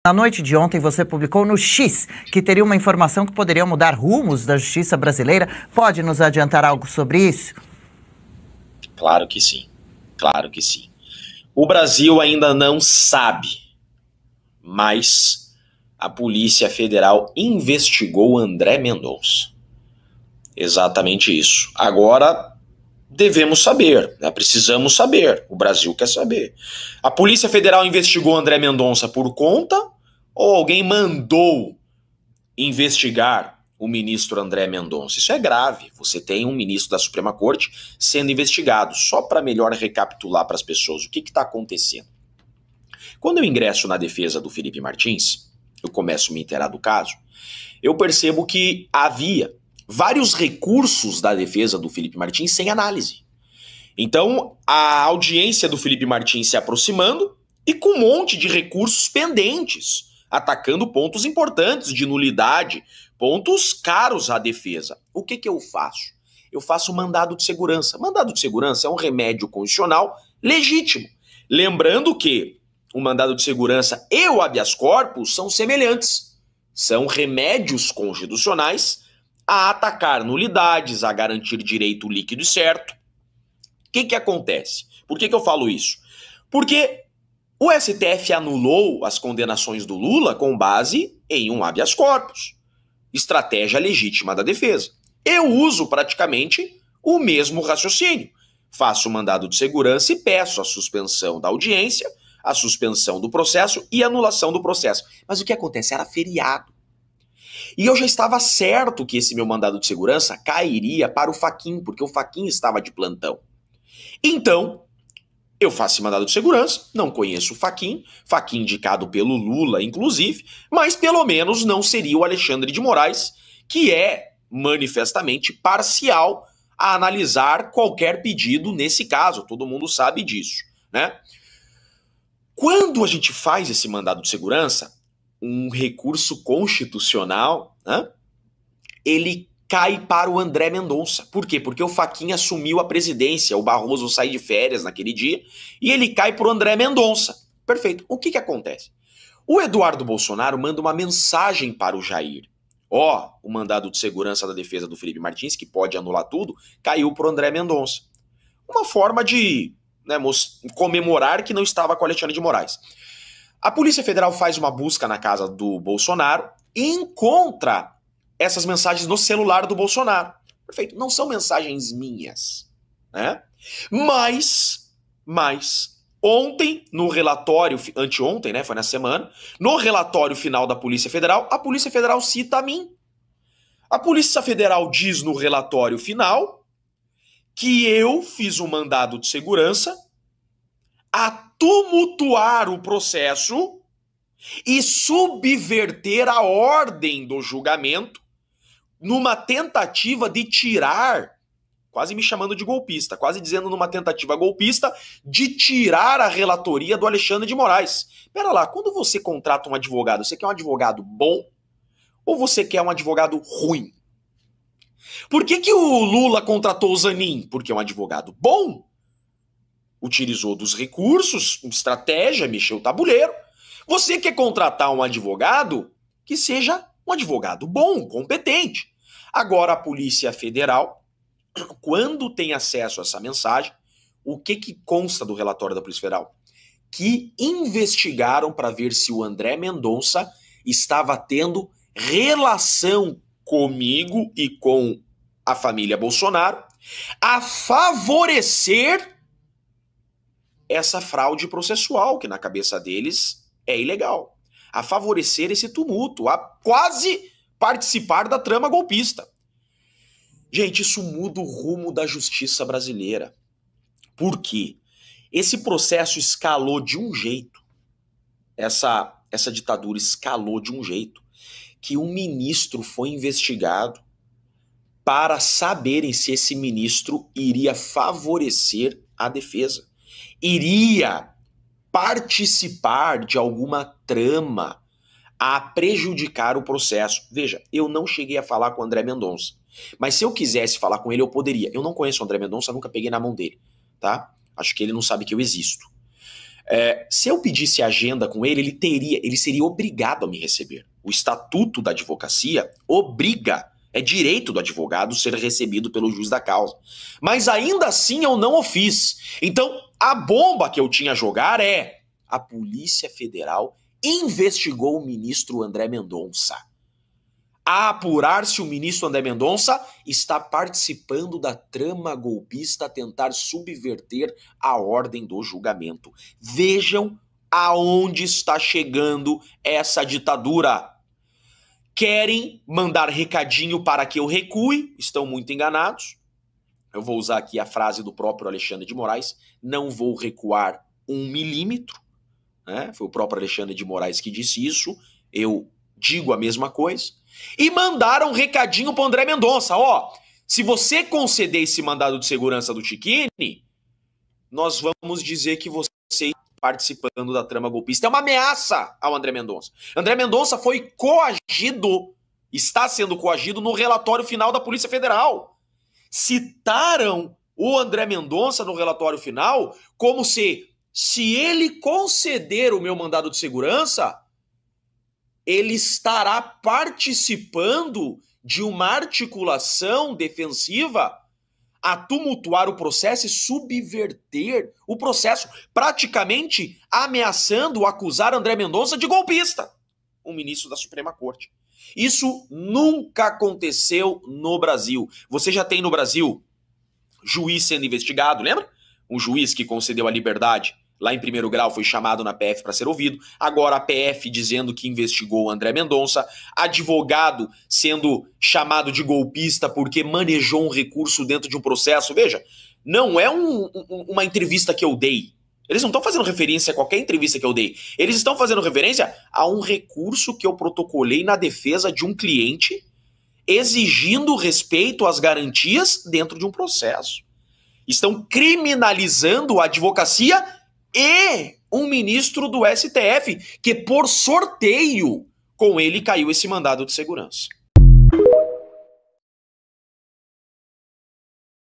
Na noite de ontem, você publicou no X que teria uma informação que poderia mudar rumos da justiça brasileira. Pode nos adiantar algo sobre isso? Claro que sim. Claro que sim. O Brasil ainda não sabe, mas a Polícia Federal investigou André Mendonça. Exatamente isso. Agora devemos saber, né? Precisamos saber. O Brasil quer saber. A Polícia Federal investigou André Mendonça por conta ou alguém mandou investigar o ministro André Mendonça? Isso é grave. Você tem um ministro da Suprema Corte sendo investigado. Só para melhor recapitular para as pessoas o que está acontecendo. Quando eu ingresso na defesa do Felipe Martins, eu começo a me inteirar do caso, eu percebo que havia vários recursos da defesa do Felipe Martins sem análise. Então, a audiência do Felipe Martins se aproximando e com um monte de recursos pendentes, atacando pontos importantes de nulidade, pontos caros à defesa. O que eu faço? Eu faço mandado de segurança. Mandado de segurança é um remédio constitucional legítimo. Lembrando que o mandado de segurança e o habeas corpus são semelhantes. São remédios constitucionais a atacar nulidades, a garantir direito líquido e certo. O que acontece? Por que eu falo isso? Porque o STF anulou as condenações do Lula com base em um habeas corpus, estratégia legítima da defesa. Eu uso praticamente o mesmo raciocínio. Faço o mandado de segurança e peço a suspensão da audiência, a suspensão do processo e a anulação do processo. Mas o que acontece? Era feriado. E eu já estava certo que esse meu mandado de segurança cairia para o Fachin, porque o Fachin estava de plantão. Então, eu faço esse mandado de segurança, não conheço o Fachin indicado pelo Lula, inclusive, mas pelo menos não seria o Alexandre de Moraes, que é manifestamente parcial a analisar qualquer pedido nesse caso, todo mundo sabe disso, né? Quando a gente faz esse mandado de segurança, um recurso constitucional, né, ele cai para o André Mendonça. Por quê? Porque o Fachin assumiu a presidência, o Barroso sai de férias naquele dia, e ele cai para o André Mendonça. Perfeito. O que acontece? O Eduardo Bolsonaro manda uma mensagem para o Jair. O mandado de segurança da defesa do Felipe Martins, que pode anular tudo, caiu para o André Mendonça. Uma forma de comemorar que não estava com a Alexandre de Moraes. A Polícia Federal faz uma busca na casa do Bolsonaro e encontra essas mensagens no celular do Bolsonaro. Perfeito. Não são mensagens minhas, né? Mas ontem, no relatório, anteontem, né? Foi na semana, no relatório final da Polícia Federal, a Polícia Federal cita a mim. A Polícia Federal diz no relatório final que eu fiz um mandado de segurança a tumultuar o processo e subverter a ordem do julgamento numa tentativa de tirar, quase me chamando de golpista, quase dizendo numa tentativa golpista de tirar a relatoria do Alexandre de Moraes. Pera lá, quando você contrata um advogado, você quer um advogado bom ou você quer um advogado ruim? Por que o Lula contratou o Zanin? Porque é um advogado bom. Utilizou dos recursos, estratégia, mexeu o tabuleiro. Você quer contratar um advogado que seja um advogado bom, competente. Agora, a Polícia Federal, quando tem acesso a essa mensagem, o que consta do relatório da Polícia Federal? Que investigaram para ver se o André Mendonça estava tendo relação comigo e com a família Bolsonaro a favorecer essa fraude processual, que na cabeça deles é ilegal, a favorecer esse tumulto, a quase participar da trama golpista. Gente, isso muda o rumo da justiça brasileira. Por quê? Esse processo escalou de um jeito, essa ditadura escalou de um jeito, que um ministro foi investigado para saberem se esse ministro iria favorecer a defesa, iria participar de alguma trama a prejudicar o processo. Veja, eu não cheguei a falar com o André Mendonça, mas se eu quisesse falar com ele, eu poderia. Eu não conheço o André Mendonça, nunca peguei na mão dele, tá? Acho que ele não sabe que eu existo. Se eu pedisse agenda com ele, ele seria obrigado a me receber. O Estatuto da Advocacia obriga, é direito do advogado ser recebido pelo juiz da causa. Mas ainda assim eu não o fiz. Então, a bomba que eu tinha a jogar é: a Polícia Federal investigou o ministro André Mendonça. A apurar se o ministro André Mendonça está participando da trama golpista a tentar subverter a ordem do julgamento. Vejam aonde está chegando essa ditadura. Querem mandar recadinho para que eu recue, estão muito enganados. Eu vou usar aqui a frase do próprio Alexandre de Moraes: não vou recuar 1 milímetro. Foi o próprio Alexandre de Moraes que disse isso, eu digo a mesma coisa. E mandaram um recadinho para o André Mendonça: se você conceder esse mandado de segurança do Chiquini, nós vamos dizer que você está participando da trama golpista. É uma ameaça ao André Mendonça. André Mendonça foi coagido, está sendo coagido no relatório final da Polícia Federal. Citaram o André Mendonça no relatório final como se ele conceder o meu mandado de segurança, ele estará participando de uma articulação defensiva a tumultuar o processo e subverter o processo, praticamente ameaçando acusar André Mendonça de golpista, um ministro da Suprema Corte. Isso nunca aconteceu no Brasil. Você já tem no Brasil juiz sendo investigado, lembra? Um juiz que concedeu a liberdade lá em primeiro grau foi chamado na PF para ser ouvido. Agora a PF dizendo que investigou o André Mendonça. Advogado sendo chamado de golpista porque manejou um recurso dentro de um processo. Veja, não é uma entrevista que eu dei. Eles não estão fazendo referência a qualquer entrevista que eu dei. Eles estão fazendo referência a um recurso que eu protocolei na defesa de um cliente, exigindo respeito às garantias dentro de um processo. Estão criminalizando a advocacia e um ministro do STF, que por sorteio, com ele caiu esse mandado de segurança.